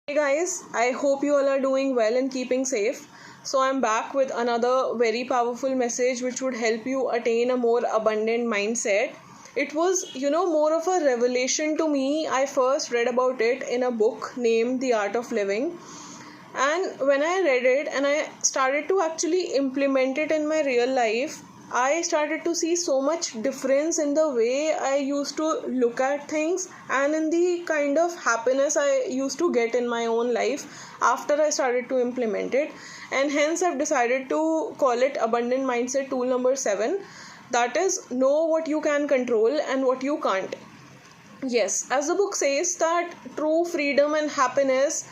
Hey guys, I hope you all are doing well and keeping safe. So, I'm back with another very powerful message which would help you attain a more abundant mindset. It was, more of a revelation to me. I first read about it in a book named The Art of Living. And when I read it and I started to actually implement it in my real life, I started to see so much difference in the way I used to look at things and in the kind of happiness I used to get in my own life after I started to implement it. And hence, I've decided to call it Abundant Mindset Tool number 7. That is, know what you can control and what you can't. Yes, as the book says, that true freedom and happiness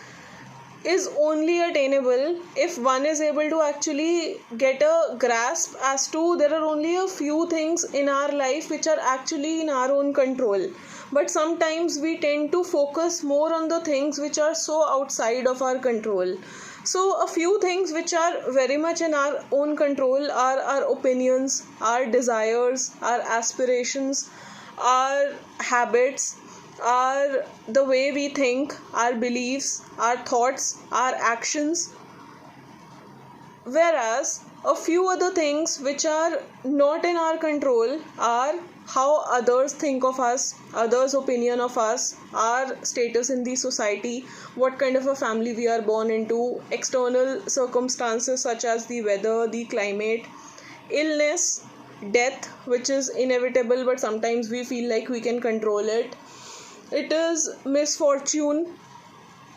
is only attainable if one is able to actually get a grasp as to there are only a few things in our life which are actually in our own control. But sometimes we tend to focus more on the things which are so outside of our control. So a few things which are very much in our own control are our opinions, our desires, our aspirations, our habits, are the way we think, our beliefs, our thoughts, our actions. Whereas a few other things which are not in our control are how others think of us, others' opinion of us, our status in the society, what kind of a family we are born into, external circumstances such as the weather, the climate, illness, death, which is inevitable but sometimes we feel like we can control it. It is misfortune,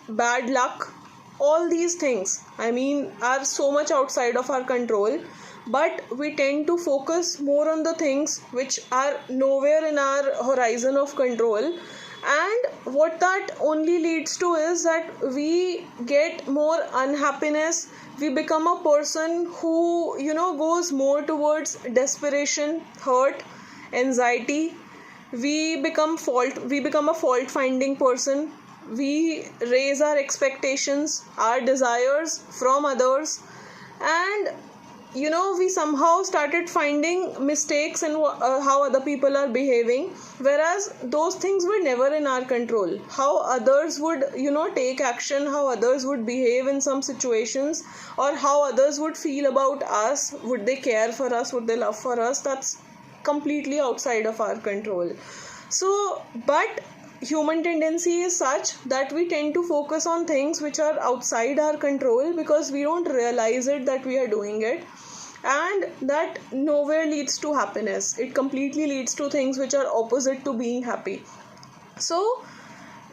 bad luck. All these things, are so much outside of our control, but we tend to focus more on the things which are nowhere in our horizon of control. And what that only leads to is that we get more unhappiness. We become a person who, goes more towards desperation, hurt, anxiety. We become a fault finding person. We raise our expectations, our desires from others, and we somehow started finding mistakes in how other people are behaving, whereas those things were never in our control. How others would take action, how others would behave in some situations, or how others would feel about us, would they care for us, would they love for us, that's completely outside of our control. So, but human tendency is such that we tend to focus on things which are outside our control because we don't realize it that we are doing it, and that nowhere leads to happiness. It completely leads to things which are opposite to being happy. So,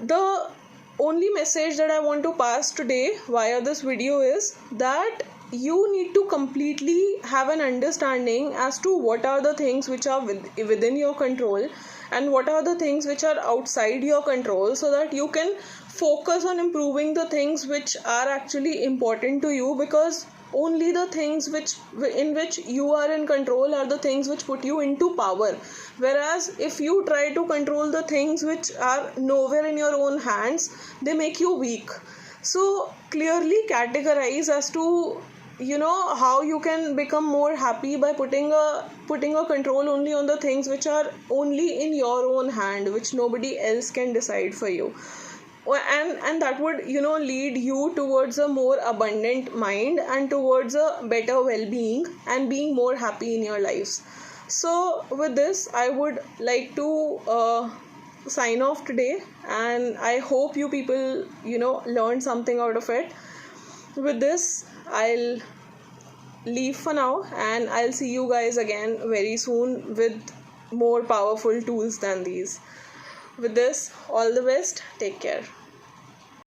the only message that I want to pass today via this video is that you need to completely have an understanding as to what are the things which are within your control and what are the things which are outside your control, so that you can focus on improving the things which are actually important to you, because only the things in which you are in control are the things which put you into power. Whereas if you try to control the things which are nowhere in your own hands, they make you weak. So clearly categorize as to how you can become more happy by putting a control only on the things which are only in your own hand, which nobody else can decide for you. And that would lead you towards a more abundant mind and towards a better well-being and being more happy in your lives. So with this, I would like to sign off today, and I hope you people learned something out of it. With this, I'll leave for now, and I'll see you guys again very soon with more powerful tools than these. With this, all the best. Take care.